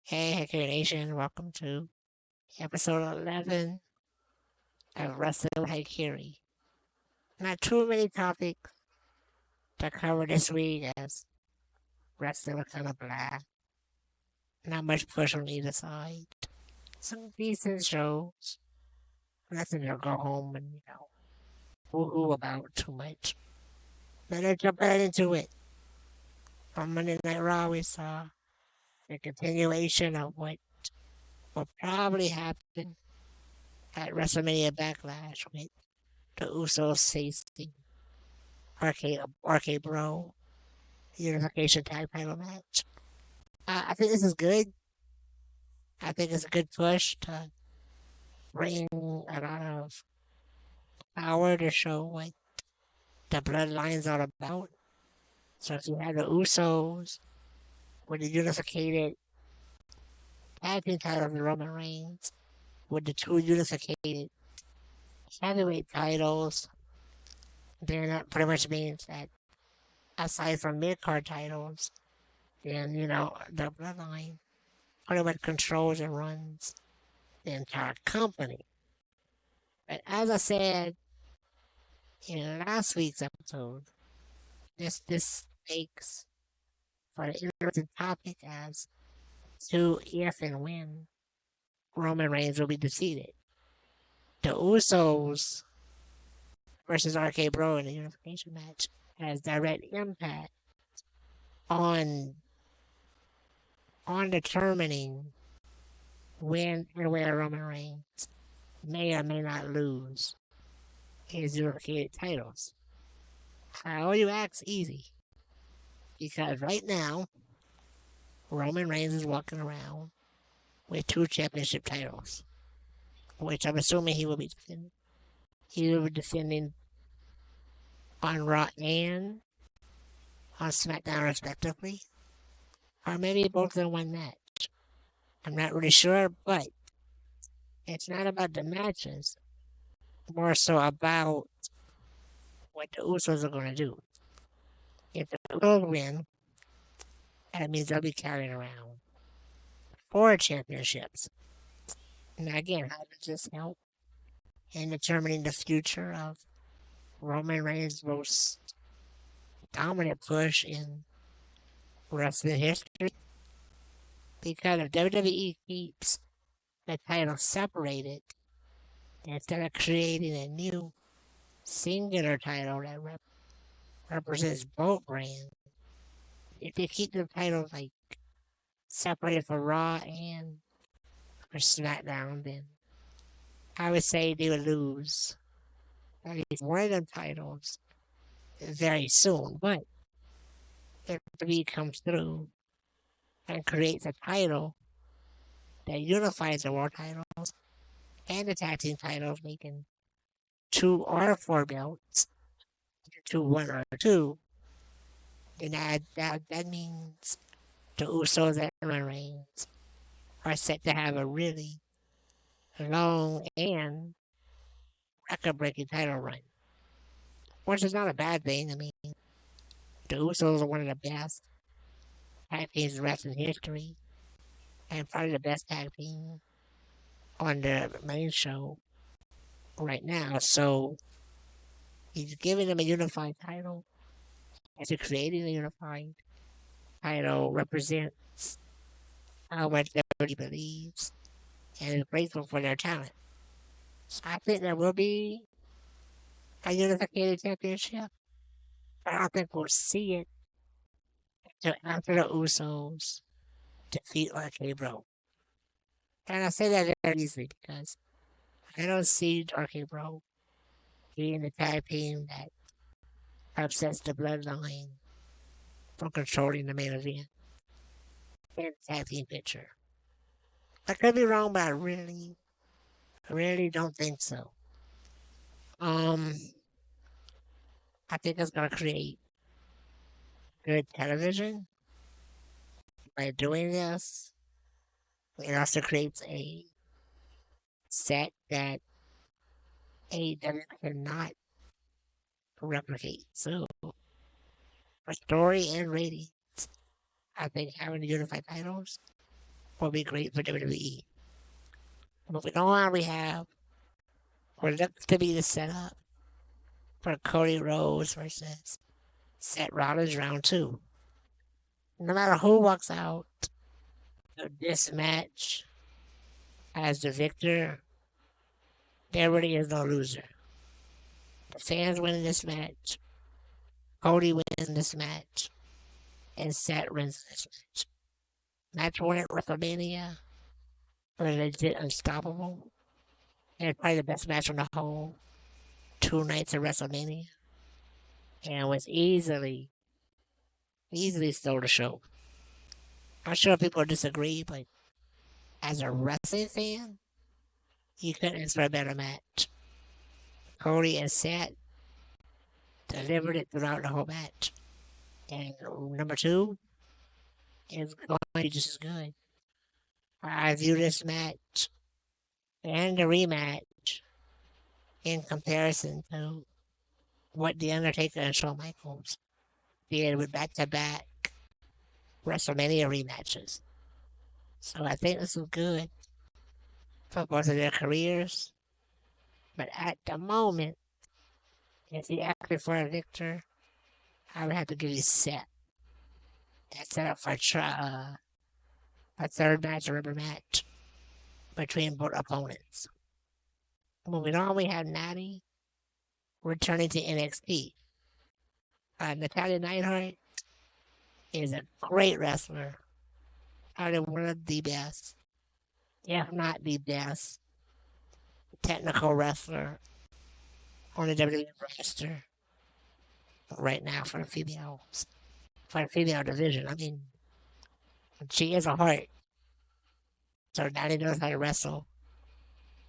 Hey, Hykiri Nation, welcome to episode 11 of Wrestling with Hykiri. Not too many topics to cover this week as wrestling was kind of blah. Not much push on either side. Some decent shows. Nothing to go home and, woo-hoo about too much. But let's jump right into it. On Monday Night Raw, we saw the continuation of what will probably happen at WrestleMania Backlash with the Usos facing RK Bro Unification Tag Title match. I think this is good. I think it's a good push to bring a lot of power to show what the bloodline's all about. So if you have the Usos with the unificated tag team titles of Roman Reigns, with the two unificated heavyweight titles, then that pretty much means that aside from mid card titles, then the bloodline pretty much controls and runs the entire company. But as I said in last week's episode, this makes for an interesting topic as to if and when Roman Reigns will be defeated. The Usos versus RK Bro in the unification match has direct impact on determining when and where Roman Reigns may or may not lose his unificated titles. How you ask? Easy. Because right now, Roman Reigns is walking around with two championship titles, which I'm assuming he will be defending. He will be defending on Raw and on SmackDown, respectively, or maybe both in one match. I'm not really sure, but it's not about the matches, more so about what the Usos are going to do. If the Usos win, that means they'll be carrying around four championships. Now, again, how does this help in determining the future of Roman Reigns' most dominant push in wrestling history? Because if WWE keeps the title separated instead of creating a new singular title that represents both brands, if they keep the titles like separated for Raw and for SmackDown, then I would say they would lose at least one of them titles very soon. But if WWE comes through and creates a title that unifies the world titles and the tag team titles, making two or four belts, two, one or two, then that means the Usos and Roman Reigns are set to have a really long and record-breaking title run, which is not a bad thing. I mean, the Usos are one of the best tag teams in wrestling history, and probably the best tag team on the main show right now. So he's giving them a unified title. As he's creating a unified title represents how much everybody believes and is grateful for their talent. So I think there will be a unificated championship, but I don't think we'll see it until after the Usos defeat RK Bro. And I say that very easily because I don't see RK Bro being the tag team that upsets the bloodline from controlling the main event in the tag team picture. I could be wrong, but I really don't think so. I think it's gonna create good television by doing this. It also creates a set that AEW cannot replicate. So, for story and ratings, I think having the unified titles will be great for WWE. Moving on, we have what looks to be the setup for Cody Rhodes versus Seth Rollins round two. No matter who walks out of this match as the victor, there really is no loser. The fans win this match, Cody wins this match, and Seth wins this match. Match one at WrestleMania was legit unstoppable. And probably the best match on the whole 2 nights of WrestleMania. And was easily stole the show. I'm sure people disagree, but as a wrestling fan, you couldn't ask for a better match. Cody and Seth delivered it throughout the whole match. And number two is going to be just as good. I view this match and the rematch in comparison to what The Undertaker and Shawn Michaels did with back-to-back WrestleMania rematches. So I think this is good for both of their careers. But at the moment, if you ask me for a victor, I would have to give you Seth. That's set up for a third match, a rubber match between both opponents. Moving on, we have Natty returning to NXT. Natalia Neidhart is a great wrestler. Probably one of the best, if not the best, technical wrestler on the WWE roster right now for the female division. I mean, she is a heart. So Natty knows how to wrestle,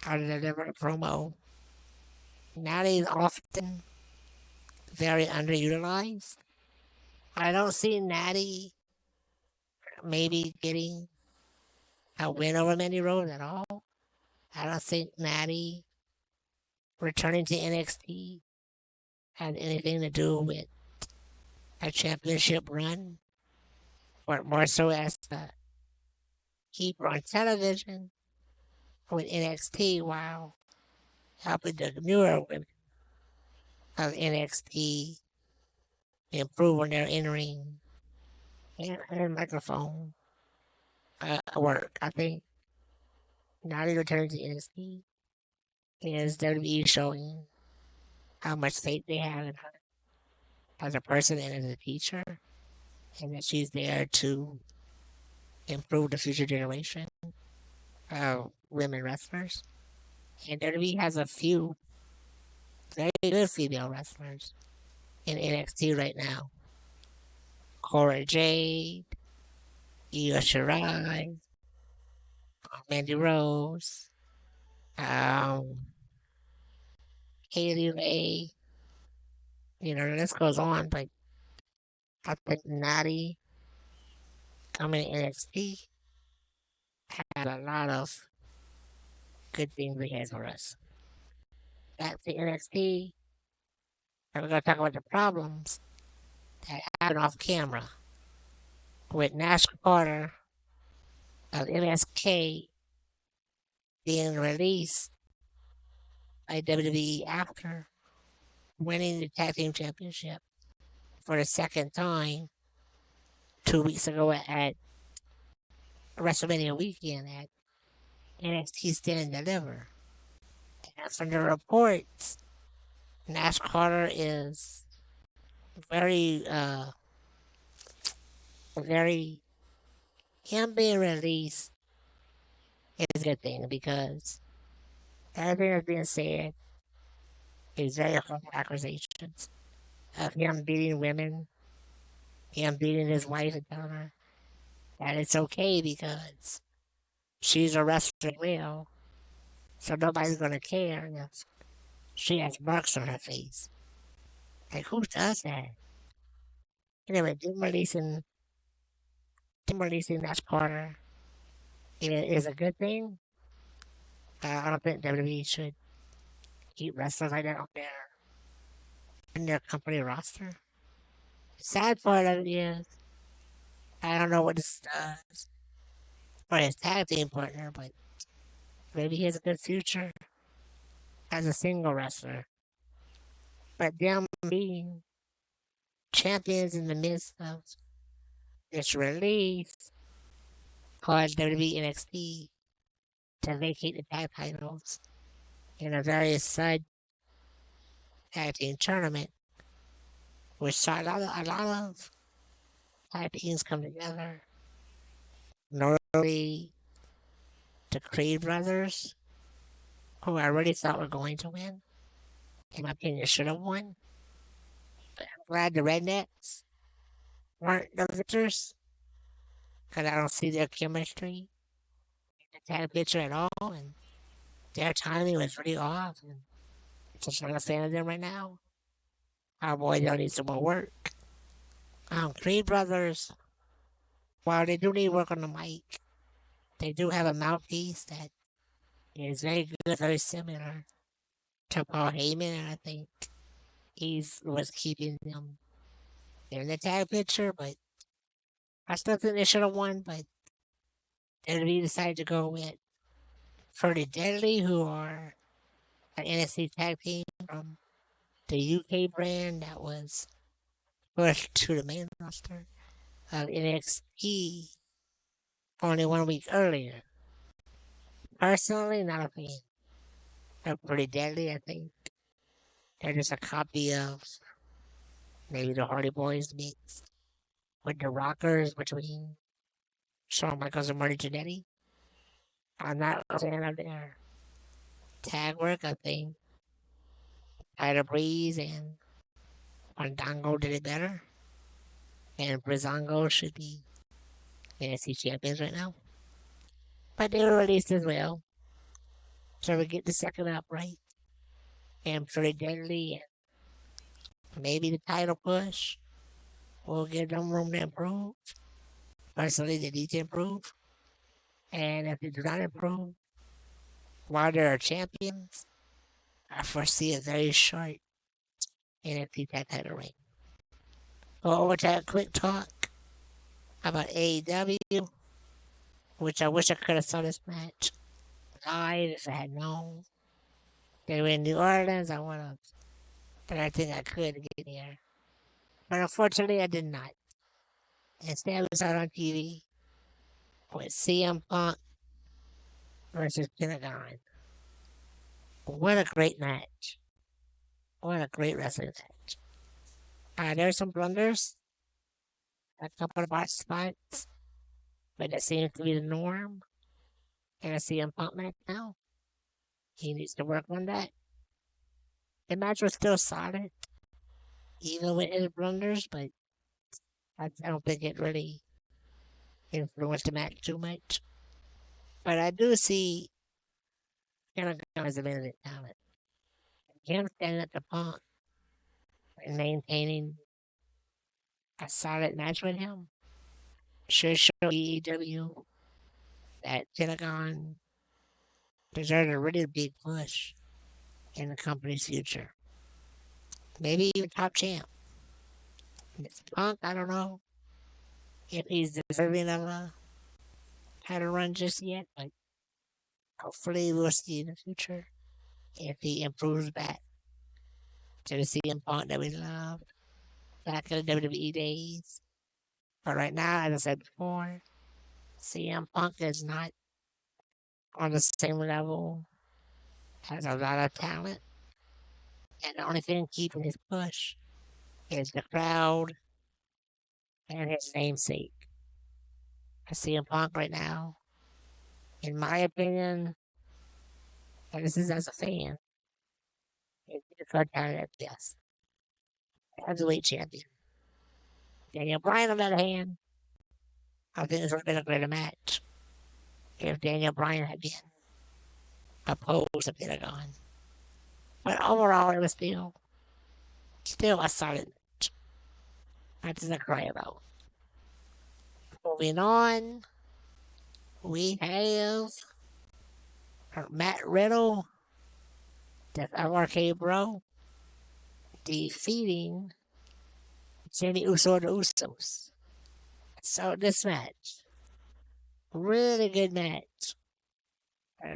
how to deliver a promo. Natty is often very underutilized. I don't see Natty maybe getting a win over Mandy Rose at all. I don't think Natty returning to NXT had anything to do with a championship run, but more so as to keep her on television with NXT while helping the newer women of NXT improve on their in-ring and microphone work. I think Natty returning to NXT is WWE showing how much faith they have in her as a person and as a teacher, and that she's there to improve the future generation of women wrestlers. And WWE has a few very good female wrestlers in NXT right now. Cora Jade, Io Shirai, Mandy Rose, Kaylee Ray. You know, the list goes on, but I think Natty coming to NXT had a lot of good things ahead for us. Back to NXT, and we're going to talk about the problems that happened off camera with Nash Carter of MSK being released by WWE after winning the Tag Team Championship for the second time 2 weeks ago at WrestleMania weekend at NXT Stand and Deliver. And from the reports, Nash Carter is very, him being released is a good thing because everything that's being said is very harmful accusations of him beating women, him beating his wife and telling her that it's okay because she's a wrestler as well, so nobody's gonna care if she has marks on her face. Like, who does that? Anyway, them releasing Nash Carter is a good thing. I don't think WWE should keep wrestlers like that on their company roster. The sad part of it is, I don't know what this does or his tag team partner, but maybe he has a good future as a single wrestler. But them being champions in the midst of this release caused WWE NXT to vacate the tag titles in a very side tag team tournament, which saw a lot of tag teams come together. Notably, the Creed brothers, who I really thought were going to win. In my opinion, should have won. But I'm glad the Rednecks weren't the victors, because I don't see their chemistry in the tag picture at all, and their timing was really off. And just not a fan of them right now. Our boy don't need some more work. Creed brothers, while they do need work on the mic, they do have a mouthpiece that is very good, very similar to Paul Heyman, and I think he's what's keeping them in the tag picture. But I still think they should have won, but WWE decided to go with Pretty Deadly, who are an NXT tag team from the UK brand that was pushed to the main roster of NXT only 1 week earlier. Personally, not a fan. They're Pretty Deadly, I think. They're just a copy of maybe the Hardy Boys mixed with the Rockers between Shawn Michaels and Marty Jannetty. I'm not a fan of their tag work. I think Tyler Breeze and Fandango did it better. And Brizongo should be NXT champions right now. But they were released as well. So we get the second up right. And Pretty Deadly and maybe the title push will give them room to improve. Personally, they need to improve. And if they do not improve while they're champions, I foresee a very short NXT tag title reign. Go over to a quick talk about AEW, which I wish I could have saw this match live if I had known. They were in New Orleans, I would have, but I think I could get there. But unfortunately, I did not. Instead, we saw it on TV with CM Punk versus Pentagon. What a great match. What a great wrestling match. There's some blunders, a couple of botched spots, but that seems to be the norm in a CM Punk match now. He needs to work on that. The match was still solid, even with his blunders, but I don't think it really influenced the match too much. But I do see Pentagon as a minute talent. Him standing at the Punk and maintaining a solid match with him should show AEW that Pentagon deserves a really big push in the company's future. Maybe even top champ. This Punk, I don't know if he's deserving of a title run just yet, but hopefully we'll see in the future if he improves back to the CM Punk that we loved back in the WWE days. But right now, as I said before, CM Punk is not on the same level, has a lot of talent, and the only thing keeping his push is the crowd and his namesake. CM Punk right now, in my opinion, and this is as a fan, is the card at best. Heavyweight champion. Daniel Bryan, on the other hand, I think this would have been a greater match if Daniel Bryan had been opposed to Pentagon. But overall, it was still a solid match. Nothing to cry about. Moving on, we have Matt Riddle, the RK Bro, defeating Jimmy Uso the Usos. So this match Really good match.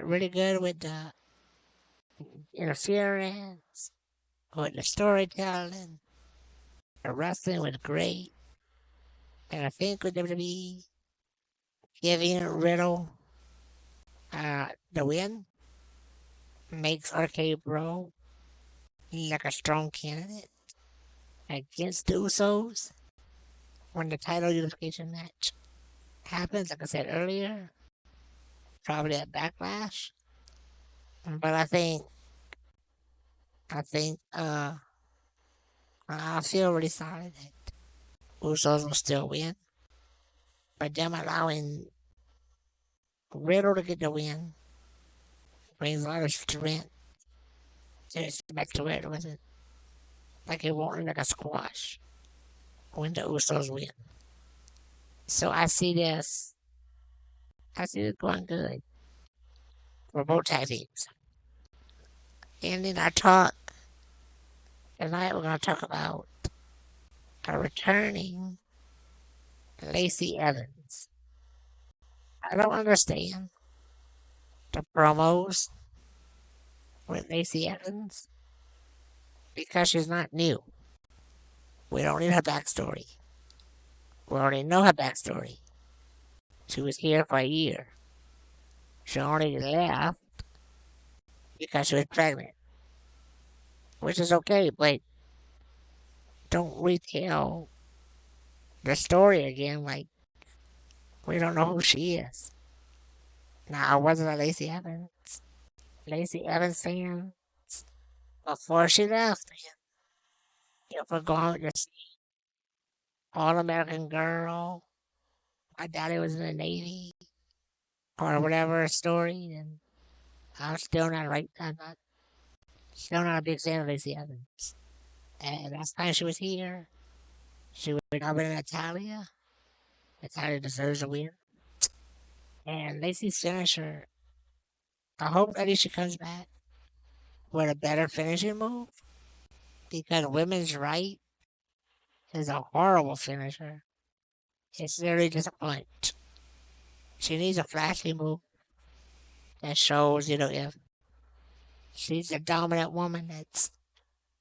Really good with the interference, with the storytelling. The wrestling was great. And I think with WWE giving Riddle the win makes RK Bro like a strong candidate against the Usos when the title unification match happens, like I said earlier, probably at Backlash. But I think I feel really sorry that Usos will still win. But them allowing Riddle to get the win brings a lot of strength just back to where it wasn't like it won't look like a squash when the Usos win. So I see this going good for both tag teams. And in our talk tonight, we're going to talk about a returning Lacey Evans. I don't understand the promos with Lacey Evans because she's not new. We don't need her backstory. We already know her backstory. She was here for a year. She only left because she was pregnant, which is okay, but don't retell the story again like we don't know who she is. Now, I wasn't a Lacey Evans. Lacey Evans fan before she left. If we're going to see All American Girl, my daddy was in the Navy, or whatever story, then I'm still not right. I'm not still not a big fan of Lacey Evans. And last time she was here, she was up in Natalia. Natalia deserves a win. And Lacey's finisher, I hope that she comes back with a better finishing move because women's right is a horrible finisher. It's literally just a punch. She needs a flashy move that shows, if she's a dominant woman that's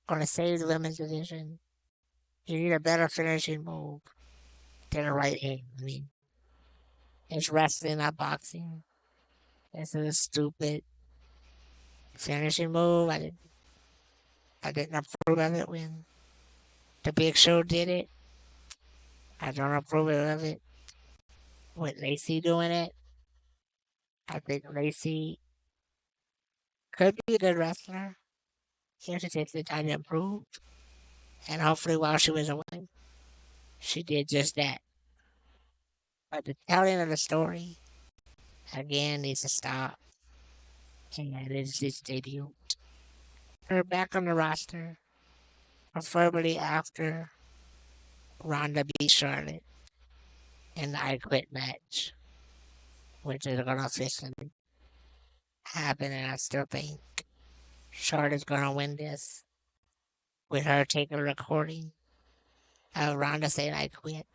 going to save the women's division. You need a better finishing move than a right hand. I mean, it's wrestling, not boxing. This is a stupid finishing move. I didn't approve of it when the Big Show did it. I don't approve of it with Lacey doing it. I think Lacey could be a good wrestler if she takes the time to improve. And hopefully, while she was away, she did just that. But the telling of the story, again, needs to stop. And it's his debut. Her back on the roster, preferably after Ronda beat Charlotte in the I Quit match, which is going to officially happen. And I still think Charlotte's going to win this with her taking a recording of Ronda saying I quit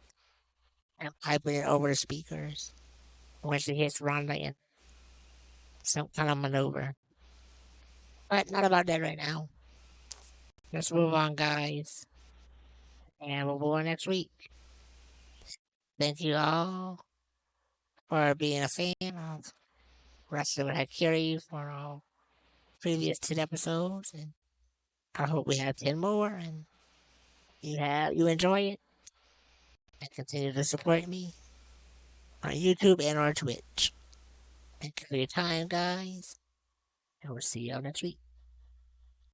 and piping it over the speakers when she hits Ronda in some kind of maneuver. But not about that right now. Let's move on, guys. And we'll move on next week. Thank you all for being a fan of Wrestling with Hykiri for our previous 10 episodes. And I hope we have 10 more and you enjoy it and continue to support me on YouTube and on Twitch. Thank you for your time, guys. And we'll see y'all next week.